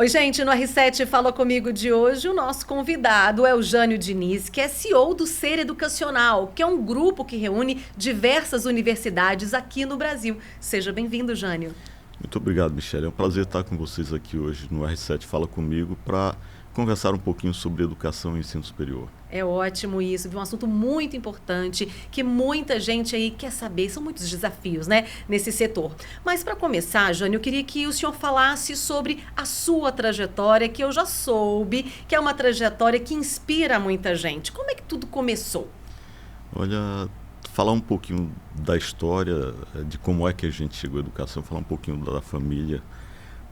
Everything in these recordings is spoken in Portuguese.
Oi, gente, no R7 Fala Comigo de hoje, o nosso convidado é o Jânio Diniz, que é CEO do Ser Educacional, que é um grupo que reúne diversas universidades aqui no Brasil. Seja bem-vindo, Jânio. Muito obrigado, Michele. É um prazer estar com vocês aqui hoje no R7 Fala Comigo para conversar um pouquinho sobre educação e ensino superior. É ótimo isso, viu? Um assunto muito importante que muita gente aí quer saber. São muitos desafios, né, nesse setor. Mas para começar, Jânio, eu queria que o senhor falasse sobre a sua trajetória, que eu já soube que é uma trajetória que inspira muita gente. Como é que tudo começou? Olha, falar um pouquinho da história, de como é que a gente chegou à educação, falar um pouquinho da família.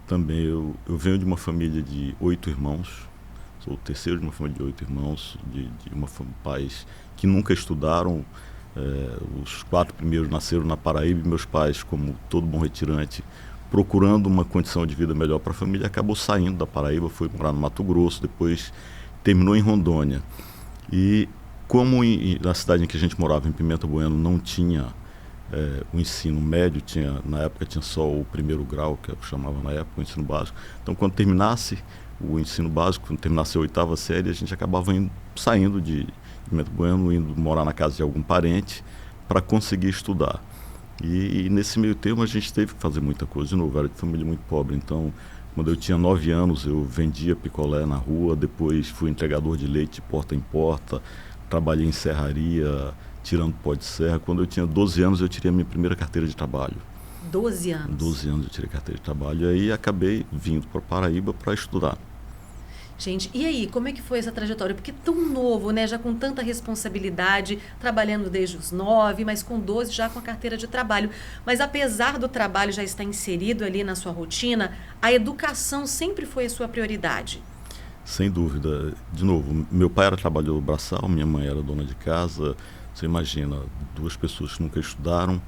Também eu venho de uma família de 8 irmãos. Sou o terceiro de uma família de 8 irmãos, pais que nunca estudaram. Os 4 primeiros nasceram na Paraíba e meus pais, como todo bom retirante, procurando uma condição de vida melhor para a família, acabou saindo da Paraíba, foi morar no Mato Grosso, depois terminou em Rondônia. E como na cidade em que a gente morava, em Pimenta Bueno, não tinha o ensino médio, na época tinha só o primeiro grau, que eu chamava na época, o ensino básico. Então, quando terminasse o ensino básico, quando terminasse a 8ª série, a gente acabava saindo de Pimenta Bueno, indo morar na casa de algum parente para conseguir estudar. E nesse meio termo a gente teve que fazer muita coisa. De novo, era de família muito pobre, então quando eu tinha 9 anos eu vendia picolé na rua, depois fui entregador de leite de porta em porta, trabalhei em serraria, tirando pó de serra. Quando eu tinha 12 anos eu tirei a minha primeira carteira de trabalho. 12 anos. 12 anos eu tirei carteira de trabalho e aí acabei vindo para Paraíba para estudar. Gente, e aí, como é que foi essa trajetória? Porque tão novo, né? Já com tanta responsabilidade, trabalhando desde os 9, mas com 12 já com a carteira de trabalho. Mas apesar do trabalho já estar inserido ali na sua rotina, a educação sempre foi a sua prioridade. Sem dúvida. De novo, meu pai era trabalhador braçal, minha mãe era dona de casa. Você imagina, 2 pessoas que nunca estudaram,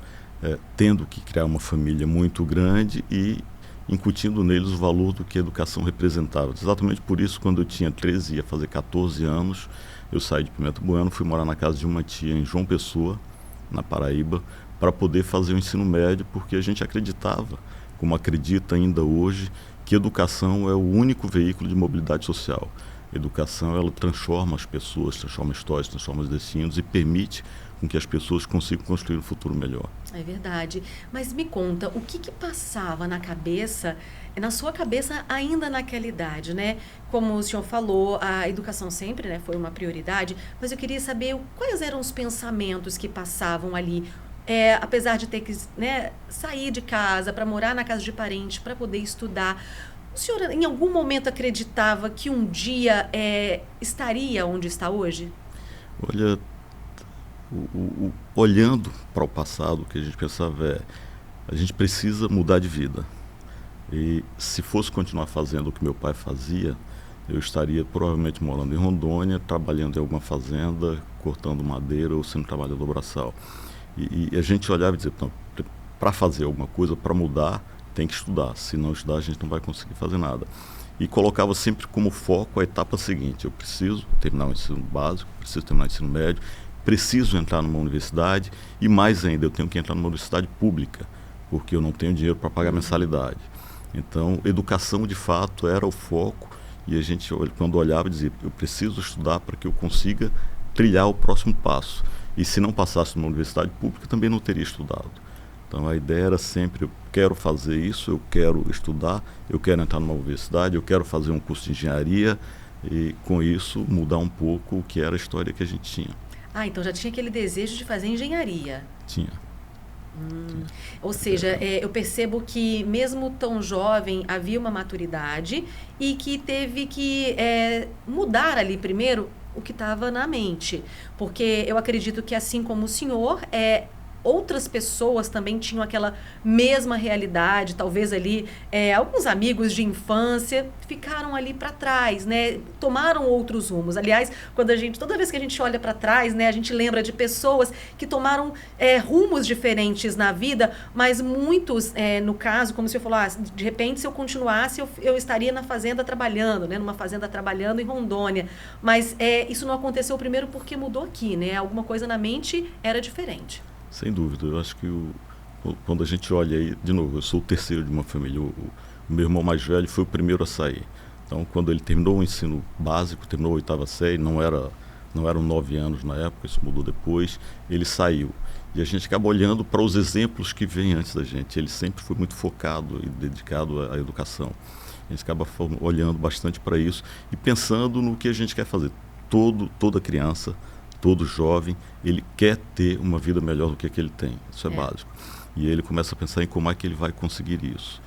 tendo que criar uma família muito grande e incutindo neles o valor do que a educação representava. Exatamente por isso, quando eu tinha 13, ia fazer 14 anos, eu saí de Pimenta Bueno, fui morar na casa de uma tia em João Pessoa, na Paraíba, para poder fazer o ensino médio, porque a gente acreditava, como acredita ainda hoje, que educação é o único veículo de mobilidade social. A educação, ela transforma as pessoas, transforma histórias, transforma os destinos e permite com que as pessoas consigam construir um futuro melhor. É verdade. Mas me conta, o que passava na sua cabeça ainda naquela idade, né? Como o senhor falou, a educação sempre, né, foi uma prioridade, mas eu queria saber quais eram os pensamentos que passavam ali, apesar de ter que, né, sair de casa para morar na casa de parente, para poder estudar. O senhor em algum momento acreditava que um dia estaria onde está hoje? Olha, olhando para o passado, o que a gente pensava a gente precisa mudar de vida. E se fosse continuar fazendo o que meu pai fazia, eu estaria provavelmente morando em Rondônia, trabalhando em alguma fazenda, cortando madeira ou sendo trabalhador braçal. E a gente olhava e dizia, para fazer alguma coisa, para mudar, tem que estudar. Se não estudar, a gente não vai conseguir fazer nada. E colocava sempre como foco a etapa seguinte: eu preciso terminar o ensino básico, preciso terminar o ensino médio, preciso entrar numa universidade e, mais ainda, eu tenho que entrar numa universidade pública, porque eu não tenho dinheiro para pagar mensalidade. Então, educação, de fato, era o foco e a gente, quando olhava, dizia, eu preciso estudar para que eu consiga trilhar o próximo passo. E se não passasse numa universidade pública, também não teria estudado. Então, a ideia era sempre, eu quero fazer isso, eu quero estudar, eu quero entrar numa universidade, eu quero fazer um curso de engenharia e, com isso, mudar um pouco o que era a história que a gente tinha. Ah, então já tinha aquele desejo de fazer engenharia. Tinha. Ou seja, eu percebo que mesmo tão jovem havia uma maturidade e que teve que mudar ali primeiro o que estava na mente. Porque eu acredito que assim como o senhor, outras pessoas também tinham aquela mesma realidade, talvez ali alguns amigos de infância ficaram ali para trás, né? Tomaram outros rumos. Aliás, toda vez que a gente olha para trás, né, a gente lembra de pessoas que tomaram rumos diferentes na vida, mas muitos, no caso, como o senhor falou, de repente se eu continuasse, eu estaria na fazenda trabalhando, né? Numa fazenda trabalhando em Rondônia. Mas isso não aconteceu primeiro porque mudou aqui, né? Alguma coisa na mente era diferente. Sem dúvida, eu acho que quando a gente olha aí, de novo, eu sou o terceiro de uma família, O meu irmão mais velho foi o primeiro a sair. Então, quando ele terminou o ensino básico, terminou a oitava série, não eram 9 anos na época, isso mudou depois, ele saiu. E a gente acaba olhando para os exemplos que vêm antes da gente. Ele sempre foi muito focado e dedicado à educação. A gente acaba olhando bastante para isso e pensando no que a gente quer fazer. Toda criança, todo jovem, ele quer ter uma vida melhor do que a que ele tem. Isso é básico. E ele começa a pensar em como é que ele vai conseguir isso.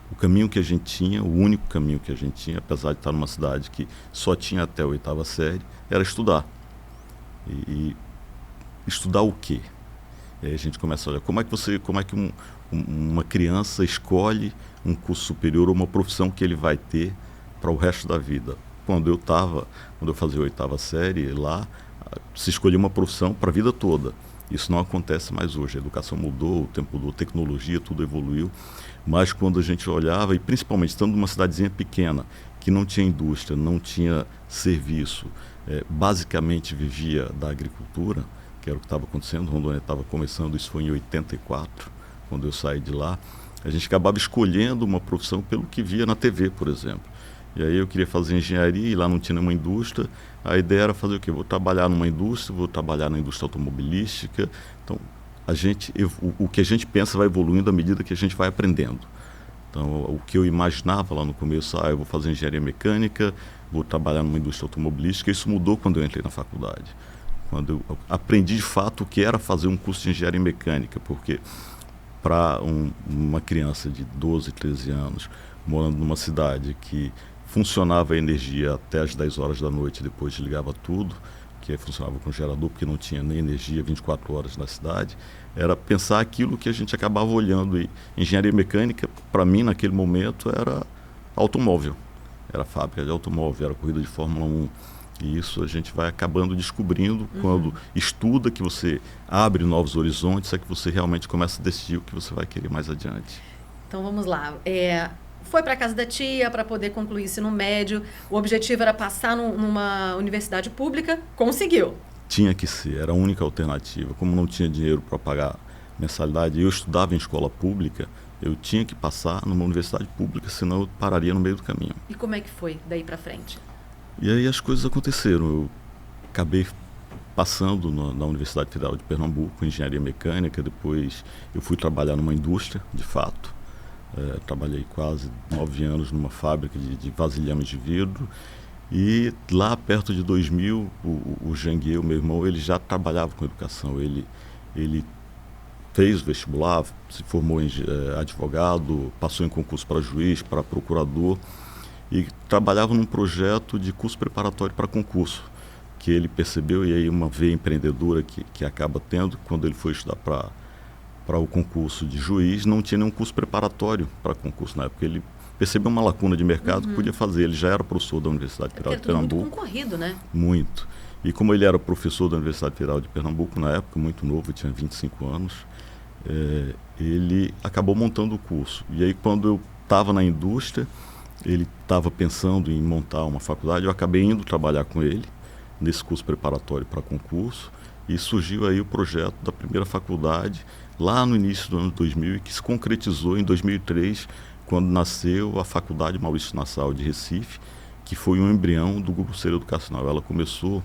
O caminho que a gente tinha, o único caminho que a gente tinha, apesar de estar numa cidade que só tinha até a oitava série, era estudar. E estudar o quê? E aí a gente começa a olhar como é que uma criança escolhe um curso superior ou uma profissão que ele vai ter para o resto da vida. Quando eu fazia a oitava série lá, se escolhia uma profissão para a vida toda. Isso não acontece mais hoje. A educação mudou, o tempo mudou, a tecnologia, tudo evoluiu. Mas quando a gente olhava, e principalmente estando numa cidadezinha pequena, que não tinha indústria, não tinha serviço, basicamente vivia da agricultura, que era o que estava acontecendo. Rondônia estava começando, isso foi em 84, quando eu saí de lá. A gente acabava escolhendo uma profissão pelo que via na TV, por exemplo. E aí eu queria fazer engenharia e lá não tinha nenhuma indústria. A ideia era fazer o quê? Vou trabalhar numa indústria, vou trabalhar na indústria automobilística. Então, o que a gente pensa vai evoluindo à medida que a gente vai aprendendo. Então, o que eu imaginava lá no começo, eu vou fazer engenharia mecânica, vou trabalhar numa indústria automobilística, isso mudou quando eu entrei na faculdade. Quando eu aprendi de fato o que era fazer um curso de engenharia mecânica, porque para uma criança de 12, 13 anos, morando numa cidade que funcionava a energia até as 10 horas da noite, depois desligava tudo, que funcionava com gerador, porque não tinha nem energia 24 horas na cidade, era pensar aquilo que a gente acabava olhando. E engenharia mecânica, para mim, naquele momento, era automóvel, era fábrica de automóvel, era corrida de Fórmula 1. E isso a gente vai acabando descobrindo quando estuda, que você abre novos horizontes, é que você realmente começa a decidir o que você vai querer mais adiante. Então vamos lá. Foi para a casa da tia para poder concluir ensino médio. O objetivo era passar numa universidade pública. Conseguiu. Tinha que ser, era a única alternativa. Como não tinha dinheiro para pagar mensalidade, eu estudava em escola pública, eu tinha que passar numa universidade pública, senão eu pararia no meio do caminho. E como é que foi daí para frente? E aí as coisas aconteceram. Eu acabei passando na Universidade Federal de Pernambuco, em engenharia mecânica. Depois eu fui trabalhar numa indústria, de fato. Trabalhei quase 9 anos numa fábrica de vasilhames de vidro. E lá perto de 2000, o Janguier, o meu irmão, ele já trabalhava com educação. Ele fez o vestibular, se formou em advogado, passou em concurso para juiz, para procurador. E trabalhava num projeto de curso preparatório para concurso, que ele percebeu, e aí uma veia empreendedora que acaba tendo, quando ele foi estudar para o concurso de juiz, não tinha nenhum curso preparatório para concurso na época. Ele percebeu uma lacuna de mercado que podia fazer. Ele já era professor da Universidade Federal de Pernambuco. Muito concorrido, né? Muito. E como ele era professor da Universidade Federal de Pernambuco na época, muito novo, tinha 25 anos, ele acabou montando o curso. E aí quando eu estava na indústria, ele estava pensando em montar uma faculdade, eu acabei indo trabalhar com ele nesse curso preparatório para concurso, e surgiu aí o projeto da primeira faculdade lá no início do ano 2000, e que se concretizou em 2003, quando nasceu a Faculdade Maurício Nassau de Recife, que foi um embrião do Grupo Ser Educacional. Ela começou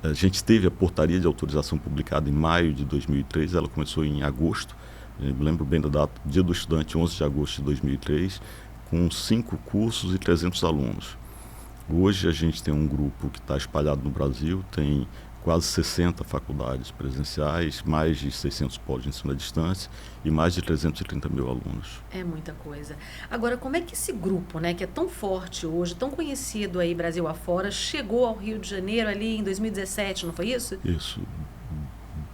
a gente teve a portaria de autorização publicada em maio de 2003, ela começou em agosto, eu lembro bem da data, Dia do Estudante, 11 de agosto de 2003, com 5 cursos e 300 alunos. Hoje a gente tem um grupo que está espalhado no Brasil, tem quase 60 faculdades presenciais, mais de 600 polos de ensino à distância e mais de 330 mil alunos. É muita coisa. Agora, como é que esse grupo, né, que é tão forte hoje, tão conhecido aí Brasil afora, chegou ao Rio de Janeiro ali em 2017, não foi isso? Isso.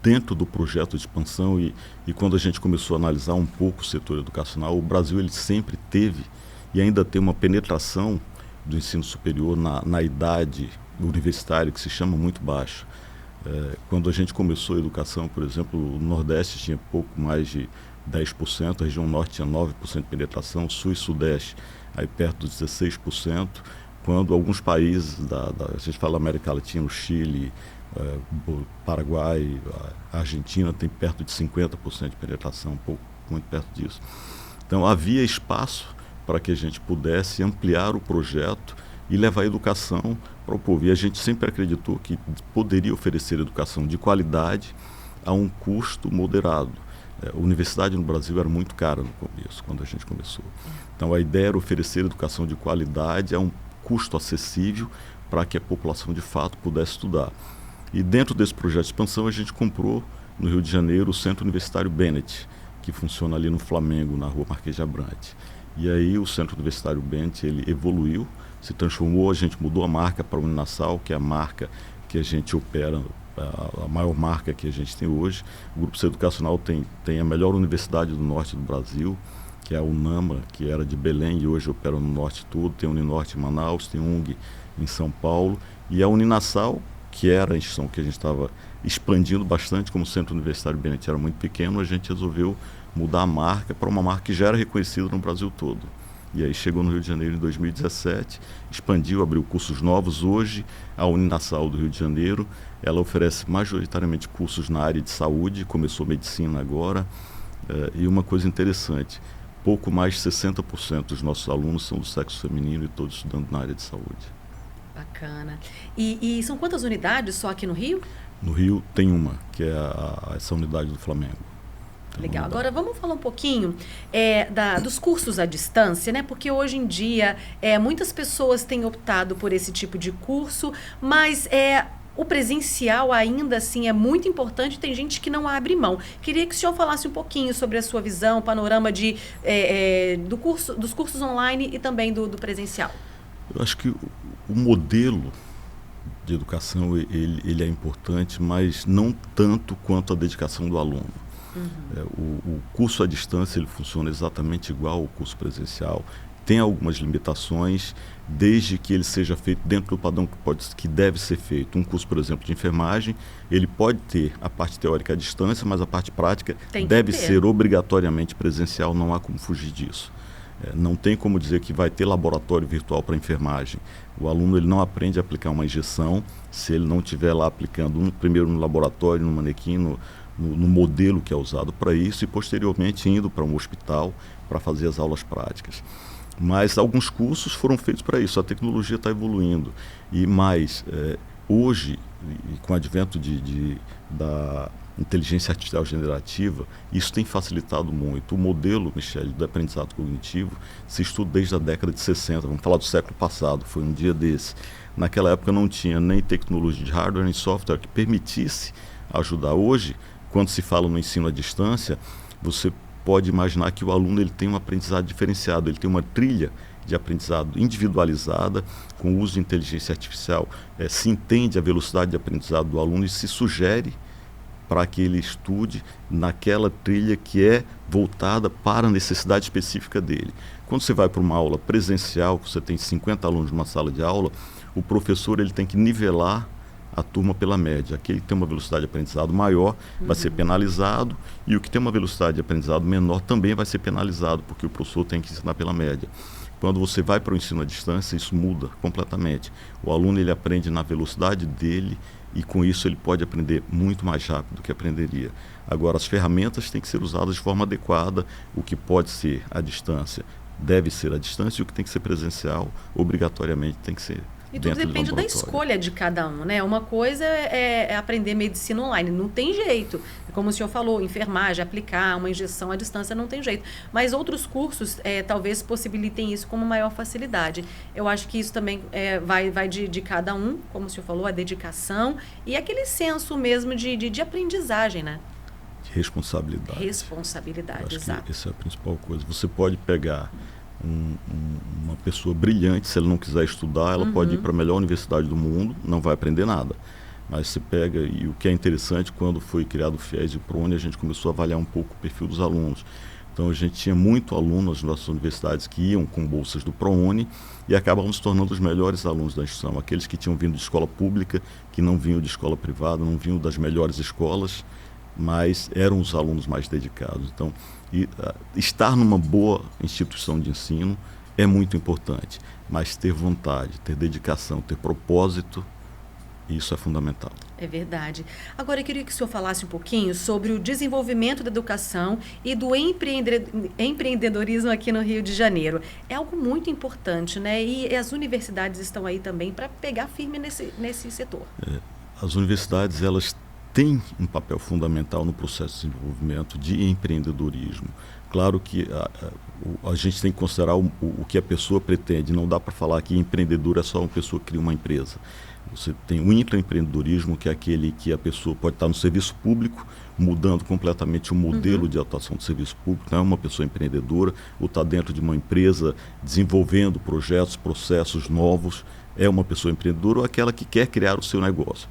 Dentro do projeto de expansão e quando a gente começou a analisar um pouco o setor educacional, o Brasil ele sempre teve e ainda tem uma penetração do ensino superior na idade universitária que se chama muito baixa. Quando a gente começou a educação, por exemplo, o Nordeste tinha pouco mais de 10%, a região Norte tinha 9% de penetração, Sul e Sudeste aí perto dos 16%, quando alguns países a gente fala América Latina, o Chile, Paraguai, a Argentina tem perto de 50% de penetração, muito perto disso. Então havia espaço para que a gente pudesse ampliar o projeto e levar a educação para o povo. E a gente sempre acreditou que poderia oferecer educação de qualidade a um custo moderado. A universidade no Brasil era muito cara no começo, quando a gente começou. Então a ideia era oferecer educação de qualidade a um custo acessível para que a população de fato pudesse estudar. E dentro desse projeto de expansão a gente comprou no Rio de Janeiro o Centro Universitário Bennett, que funciona ali no Flamengo, na Rua Marquês de Abrantes. E aí o Centro Universitário Bennett, ele evoluiu, se transformou, a gente mudou a marca para a Uninasal, que é a marca que a gente opera, a maior marca que a gente tem hoje. O Grupo C Educacional tem a melhor universidade do norte do Brasil, que é a UNAMA, que era de Belém e hoje opera no norte todo. Tem a Uninorte em Manaus, tem UNG em São Paulo. E a Uninasal, que era a instituição que a gente estava expandindo bastante, como o Centro Universitário Bennett era muito pequeno, a gente resolveu mudar a marca para uma marca que já era reconhecida no Brasil todo. E aí chegou no Rio de Janeiro em 2017, expandiu, abriu cursos novos. Hoje, a Uninasal do Rio de Janeiro, ela oferece majoritariamente cursos na área de saúde, começou medicina agora. E uma coisa interessante, pouco mais de 60% dos nossos alunos são do sexo feminino e todos estudando na área de saúde. Bacana. E são quantas unidades só aqui no Rio? No Rio tem uma, que é essa unidade do Flamengo. Legal. Agora vamos falar um pouquinho dos cursos à distância, né? Porque hoje em dia muitas pessoas têm optado por esse tipo de curso, mas o presencial ainda assim é muito importante, tem gente que não abre mão. Queria que o senhor falasse um pouquinho sobre a sua visão, panorama dos cursos online e também do presencial. Eu acho que o modelo de educação ele é importante, mas não tanto quanto a dedicação do aluno. O curso à distância ele funciona exatamente igual ao curso presencial. Tem algumas limitações, desde que ele seja feito dentro do padrão que deve ser feito. Um curso, por exemplo, de enfermagem, ele pode ter a parte teórica à distância, mas a parte prática deve ser obrigatoriamente presencial, não há como fugir disso. Não tem como dizer que vai ter laboratório virtual para enfermagem. O aluno ele não aprende a aplicar uma injeção se ele não estiver lá aplicando primeiro no laboratório, no manequim, no modelo que é usado para isso, e posteriormente indo para um hospital para fazer as aulas práticas. Mas alguns cursos foram feitos para isso, a tecnologia está evoluindo. E mais, hoje, com o advento da inteligência artificial generativa, isso tem facilitado muito. O modelo, Michele, do aprendizado cognitivo se estuda desde a década de 60, vamos falar do século passado, foi um dia desse. Naquela época não tinha nem tecnologia de hardware nem software que permitisse ajudar. Hoje, quando se fala no ensino à distância, você pode imaginar que o aluno ele tem um aprendizado diferenciado, ele tem uma trilha de aprendizado individualizada, com o uso de inteligência artificial, se entende a velocidade de aprendizado do aluno e se sugere para que ele estude naquela trilha que é voltada para a necessidade específica dele. Quando você vai para uma aula presencial, você tem 50 alunos numa sala de aula, o professor ele tem que nivelar a turma pela média. Aquele que tem uma velocidade de aprendizado maior vai ser penalizado, e o que tem uma velocidade de aprendizado menor também vai ser penalizado, porque o professor tem que ensinar pela média. Quando você vai para o ensino à distância, isso muda completamente. O aluno ele aprende na velocidade dele, e com isso ele pode aprender muito mais rápido do que aprenderia. Agora, as ferramentas têm que ser usadas de forma adequada. O que pode ser à distância deve ser à distância, e o que tem que ser presencial obrigatoriamente tem que ser. E tudo depende da escolha de cada um, né? Uma coisa é aprender medicina online, não tem jeito. Como o senhor falou, enfermagem, aplicar uma injeção à distância, não tem jeito. Mas outros cursos talvez possibilitem isso com maior facilidade. Eu acho que isso também vai de cada um, como o senhor falou, a dedicação e aquele senso mesmo de aprendizagem, né? De responsabilidade. Responsabilidade, exato. Essa é a principal coisa. Você pode pegar uma pessoa brilhante, se ela não quiser estudar, ela pode ir para a melhor universidade do mundo, não vai aprender nada. Mas você pega, e o que é interessante, quando foi criado o FIES e o ProUni, a gente começou a avaliar um pouco o perfil dos alunos. Então a gente tinha muito aluno nas nossas universidades que iam com bolsas do ProUni e acabavam se tornando os melhores alunos da instituição, aqueles que tinham vindo de escola pública, que não vinham de escola privada, não vinham das melhores escolas, mas eram os alunos mais dedicados. Então, estar numa boa instituição de ensino é muito importante, mas ter vontade, ter dedicação, ter propósito Isso é fundamental. É verdade. Agora, eu queria que o senhor falasse um pouquinho sobre o desenvolvimento da educação e do empreendedorismo aqui no Rio de Janeiro. É algo muito importante, né? E as universidades estão aí também para pegar firme nesse setor. As universidades, elas têm um papel fundamental no processo de desenvolvimento de empreendedorismo. Claro que a gente tem que considerar o que a pessoa pretende. Não dá para falar que empreendedor é só uma pessoa que cria uma empresa. Você tem o intraempreendedorismo, que é aquele que a pessoa pode estar no serviço público, mudando completamente o modelo de atuação do serviço público, não é uma pessoa empreendedora, ou está dentro de uma empresa desenvolvendo projetos, processos novos, é uma pessoa empreendedora, ou aquela que quer criar o seu negócio.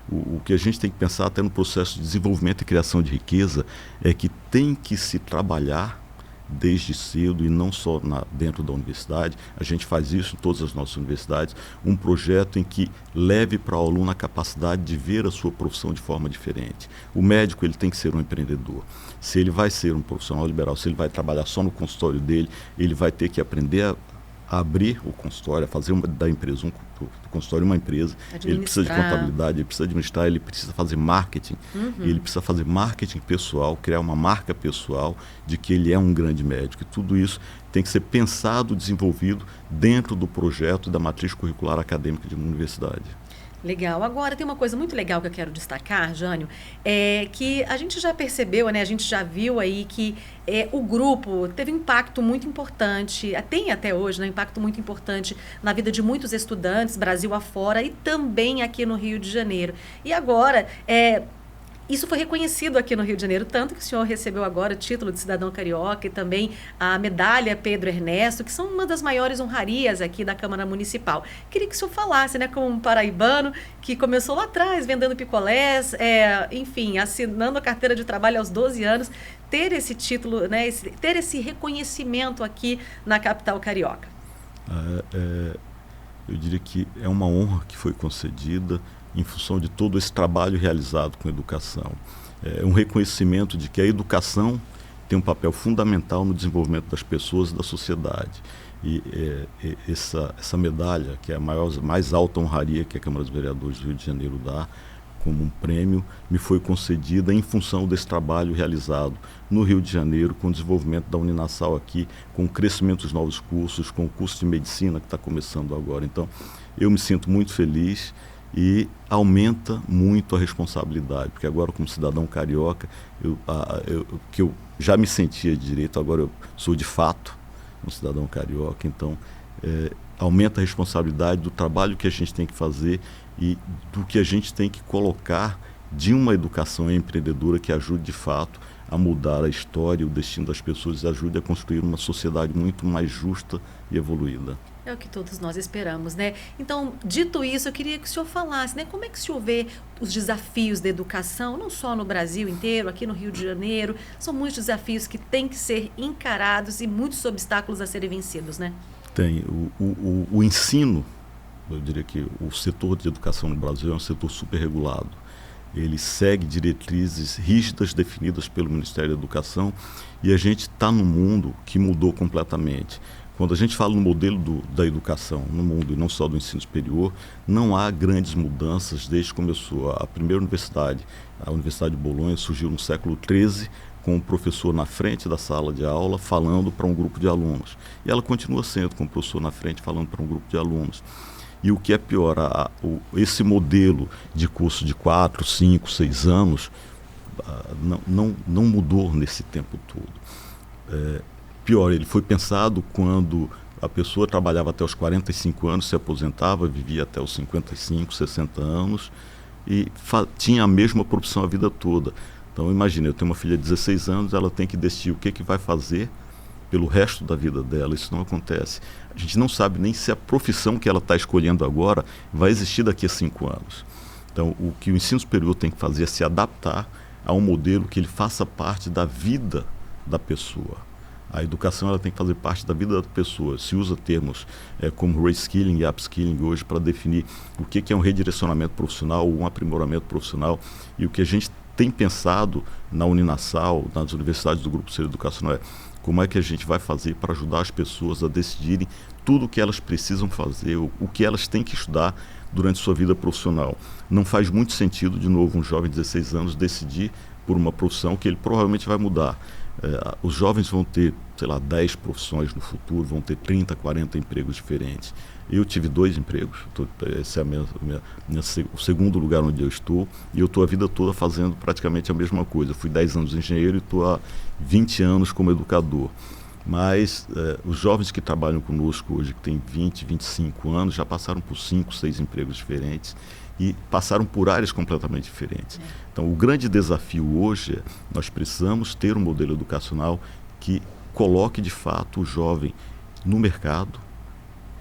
O que a gente tem que pensar até no processo de desenvolvimento e criação de riqueza é que tem que se trabalhar desde cedo e não só dentro da universidade. A gente faz isso em todas as nossas universidades, um projeto em que leve para o aluno a capacidade de ver a sua profissão de forma diferente. O médico, ele tem que ser um empreendedor. Se ele vai ser um profissional liberal, se ele vai trabalhar só no consultório dele, ele vai ter que aprender a abrir o consultório, a fazer da empresa do consultório uma empresa. Ele precisa de contabilidade, ele precisa administrar, ele precisa fazer marketing, ele precisa fazer marketing pessoal, criar uma marca pessoal de que ele é um grande médico. E tudo isso tem que ser pensado, desenvolvido dentro do projeto da matriz curricular acadêmica de uma universidade. Legal. Agora, tem uma coisa muito legal que eu quero destacar, Jânio, é que a gente já percebeu, né, a gente já viu aí que o grupo teve um impacto muito importante, tem até hoje, né, um impacto muito importante na vida de muitos estudantes, Brasil afora e também aqui no Rio de Janeiro. E agora, isso foi reconhecido aqui no Rio de Janeiro, tanto que o senhor recebeu agora o título de cidadão carioca e também a medalha Pedro Ernesto, que são uma das maiores honrarias aqui da Câmara Municipal. Queria que o senhor falasse, né, como um paraibano que começou lá atrás vendendo picolés, enfim, assinando a carteira de trabalho aos 12 anos, ter esse título, né, ter esse reconhecimento aqui na capital carioca. Eu diria que é uma honra que foi concedida em função de todo esse trabalho realizado com a educação. É um reconhecimento de que a educação tem um papel fundamental no desenvolvimento das pessoas e da sociedade. E essa medalha, que é a mais alta honraria que a Câmara dos Vereadores do Rio de Janeiro dá, como um prêmio, me foi concedida em função desse trabalho realizado no Rio de Janeiro, com o desenvolvimento da Uninasal aqui, com o crescimento dos novos cursos, com o curso de medicina que está começando agora. Então, eu me sinto muito feliz e aumenta muito a responsabilidade, porque agora, como cidadão carioca, que eu já me sentia de direito, agora eu sou de fato um cidadão carioca, então aumenta a responsabilidade do trabalho que a gente tem que fazer e do que a gente tem que colocar de uma educação empreendedora que ajude de fato a mudar a história e o destino das pessoas e ajude a construir uma sociedade muito mais justa e evoluída. É o que todos nós esperamos, né? Então, dito isso, eu queria que o senhor falasse, né? Como é que o senhor vê os desafios da educação, não só no Brasil inteiro, aqui no Rio de Janeiro? São muitos desafios que têm que ser encarados e muitos obstáculos a serem vencidos, né? Tem. O ensino, eu diria que o setor de educação no Brasil é um setor super regulado. Ele segue diretrizes rígidas definidas pelo Ministério da Educação e a gente está num mundo que mudou completamente. Quando a gente fala no modelo da educação no mundo, e não só do ensino superior, não há grandes mudanças desde que começou. A primeira universidade, a Universidade de Bolonha, surgiu no século XIII, com o professor na frente da sala de aula falando para um grupo de alunos. E ela continua sendo com o professor na frente falando para um grupo de alunos. E o que é pior, esse modelo de curso de 4, 5, 6 anos não mudou nesse tempo todo. Pior, ele foi pensado quando a pessoa trabalhava até os 45 anos, se aposentava, vivia até os 55, 60 anos e tinha a mesma profissão a vida toda. Então, imagina, eu tenho uma filha de 16 anos, ela tem que decidir o que vai fazer pelo resto da vida dela. Isso não acontece. A gente não sabe nem se a profissão que ela está escolhendo agora vai existir daqui a 5 anos. Então, o que o ensino superior tem que fazer é se adaptar a um modelo que ele faça parte da vida da pessoa. A educação ela tem que fazer parte da vida da pessoa. Se usa termos como reskilling e upskilling hoje para definir o que é um redirecionamento profissional ou um aprimoramento profissional. E o que a gente tem pensado na Uninasal, nas universidades do Grupo Ser Educacional, é como é que a gente vai fazer para ajudar as pessoas a decidirem tudo o que elas precisam fazer, o que elas têm que estudar durante sua vida profissional. Não faz muito sentido, de novo, um jovem de 16 anos decidir por uma profissão que ele provavelmente vai mudar. Os jovens vão ter, sei lá, 10 profissões no futuro, vão ter 30, 40 empregos diferentes. Eu tive 2 empregos, esse é o segundo lugar onde eu estou, e eu estou a vida toda fazendo praticamente a mesma coisa. Eu fui 10 anos engenheiro e estou há 20 anos como educador. Mas os jovens que trabalham conosco hoje, que têm 20, 25 anos, já passaram por 5, 6 empregos diferentes e passaram por áreas completamente diferentes. Então, o grande desafio hoje é nós precisamos ter um modelo educacional que coloque, de fato, o jovem no mercado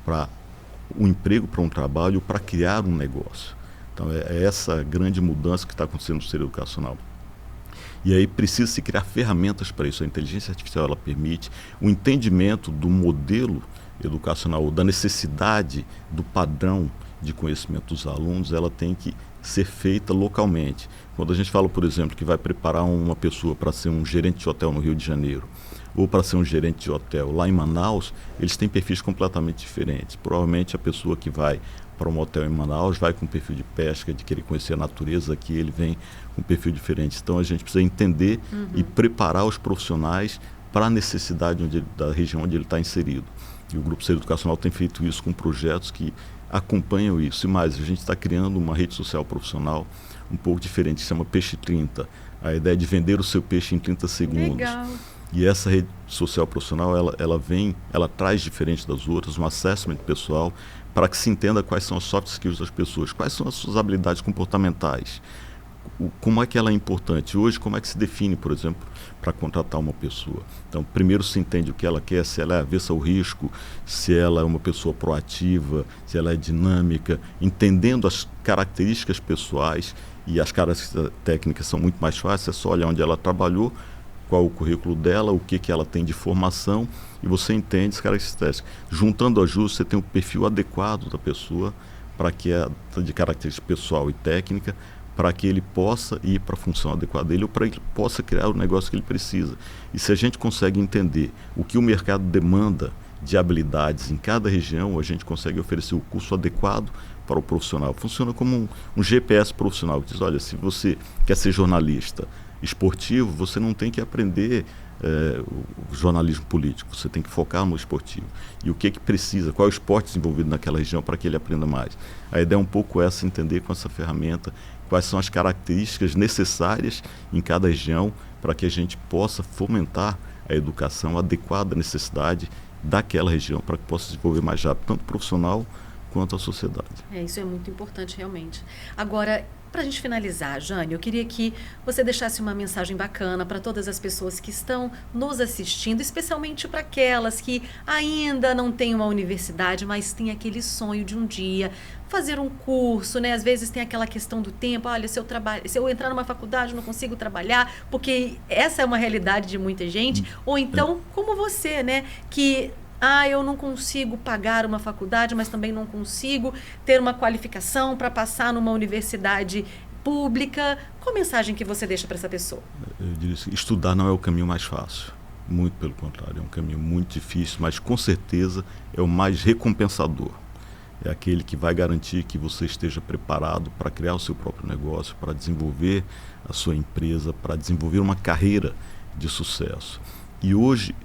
para um emprego, para um trabalho, para criar um negócio. Então, é essa grande mudança que está acontecendo no ser educacional. E aí precisa se criar ferramentas para isso. A inteligência artificial ela permite o entendimento do modelo educacional, da necessidade do padrão de conhecimento dos alunos, ela tem que ser feita localmente. Quando a gente fala, por exemplo, que vai preparar uma pessoa para ser um gerente de hotel no Rio de Janeiro, ou para ser um gerente de hotel lá em Manaus, eles têm perfis completamente diferentes. Provavelmente a pessoa que vai para um hotel em Manaus vai com um perfil de pesca, de querer conhecer a natureza, aqui ele vem com um perfil diferente. Então a gente precisa entender e preparar os profissionais para a necessidade da região onde ele está inserido. E o Grupo Ser Educacional tem feito isso com projetos que acompanham isso. E mais, a gente está criando uma rede social profissional um pouco diferente, que se chama Peixe 30. A ideia é de vender o seu peixe em 30 segundos. Legal. E essa rede social profissional, ela traz, diferente das outras, um assessment pessoal para que se entenda quais são as soft skills das pessoas, quais são as suas habilidades comportamentais, como é que ela é importante. Hoje, como é que se define, por exemplo, para contratar uma pessoa. Então, primeiro se entende o que ela quer, se ela é avessa ao risco, se ela é uma pessoa proativa, se ela é dinâmica, entendendo as características pessoais, e as características técnicas são muito mais fáceis, é só olhar onde ela trabalhou, qual o currículo dela, o que ela tem de formação, e você entende as características. Juntando ajustes, você tem o perfil adequado da pessoa para que de característica pessoal e técnica, para que ele possa ir para a função adequada dele ou para que ele possa criar o negócio que ele precisa. E se a gente consegue entender o que o mercado demanda de habilidades em cada região, a gente consegue oferecer o curso adequado para o profissional. Funciona como um GPS profissional, que diz, olha, se você quer ser jornalista esportivo, você não tem que aprender o jornalismo político, você tem que focar no esportivo. E o que precisa, qual é o esporte desenvolvido naquela região para que ele aprenda mais. A ideia é um pouco essa, entender com essa ferramenta quais são as características necessárias em cada região para que a gente possa fomentar a educação adequada à necessidade daquela região, para que possa desenvolver mais rápido, tanto o profissional quanto a sociedade. Isso é muito importante, realmente. Agora, para a gente finalizar, Jane, eu queria que você deixasse uma mensagem bacana para todas as pessoas que estão nos assistindo, especialmente para aquelas que ainda não têm uma universidade, mas têm aquele sonho de um dia fazer um curso, né? Às vezes tem aquela questão do tempo, olha, se eu entrar numa faculdade eu não consigo trabalhar, porque essa é uma realidade de muita gente, ou então, como você, né, que eu não consigo pagar uma faculdade, mas também não consigo ter uma qualificação para passar numa universidade pública. Qual a mensagem que você deixa para essa pessoa? Eu diria assim, estudar não é o caminho mais fácil. Muito pelo contrário, é um caminho muito difícil, mas com certeza é o mais recompensador. É aquele que vai garantir que você esteja preparado para criar o seu próprio negócio, para desenvolver a sua empresa, para desenvolver uma carreira de sucesso. E hoje,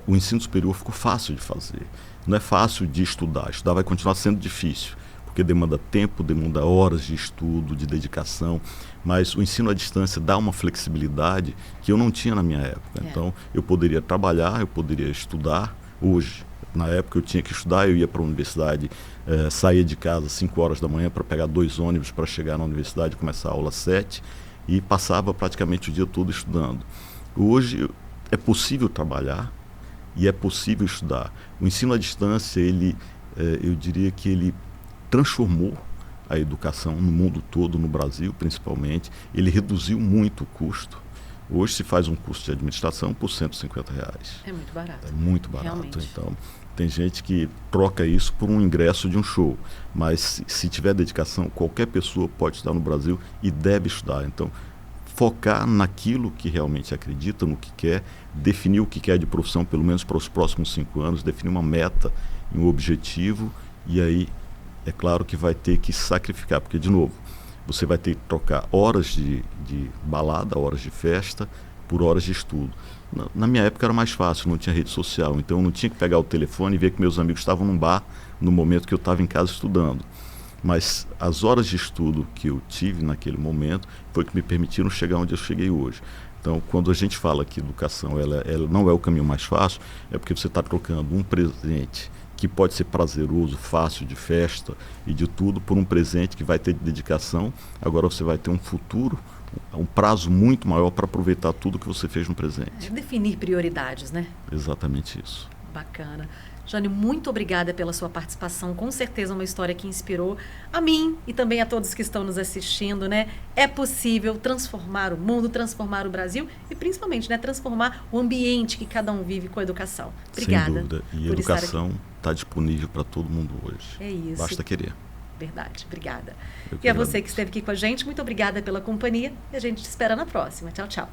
o ensino superior ficou fácil de fazer. Não é fácil de estudar. Estudar vai continuar sendo difícil, porque demanda tempo, demanda horas de estudo, de dedicação. Mas o ensino à distância dá uma flexibilidade que eu não tinha na minha época. Então, eu poderia trabalhar, eu poderia estudar hoje. Na época eu tinha que estudar, eu ia para a universidade, saía de casa às 5 horas da manhã para pegar 2 ônibus para chegar na universidade, começar a aula às 7 e passava praticamente o dia todo estudando. Hoje é possível trabalhar e é possível estudar. O ensino à distância, eu diria que ele transformou a educação no mundo todo, no Brasil principalmente. Ele reduziu muito o custo. Hoje se faz um curso de administração por R$150. É muito barato. É muito barato. Realmente. Então, tem gente que troca isso por um ingresso de um show. Mas se tiver dedicação, qualquer pessoa pode estudar no Brasil e deve estudar. Então, focar naquilo que realmente acredita, no que quer, definir o que quer de profissão, pelo menos para os próximos 5 anos, definir uma meta e um objetivo, e aí é claro que vai ter que sacrificar, porque, de novo, você vai ter que trocar horas de balada, horas de festa, por horas de estudo. Na minha época era mais fácil, não tinha rede social, então eu não tinha que pegar o telefone e ver que meus amigos estavam num bar no momento que eu estava em casa estudando. Mas as horas de estudo que eu tive naquele momento foi que me permitiram chegar onde eu cheguei hoje. Então, quando a gente fala que educação ela não é o caminho mais fácil, é porque você está trocando um presente que pode ser prazeroso, fácil, de festa e de tudo, por um presente que vai ter dedicação. Agora você vai ter um futuro, um prazo muito maior para aproveitar tudo que você fez no presente. Definir prioridades, né? Exatamente isso. Bacana. Jânio, muito obrigada pela sua participação. Com certeza uma história que inspirou a mim e também a todos que estão nos assistindo, né? É possível transformar o mundo, transformar o Brasil e principalmente, né, transformar o ambiente que cada um vive com a educação. Obrigada. Sem dúvida. E a educação está disponível para todo mundo hoje. É isso. Basta querer. Verdade. Obrigada. E a você que esteve aqui com a gente, muito obrigada pela companhia e a gente te espera na próxima. Tchau, tchau.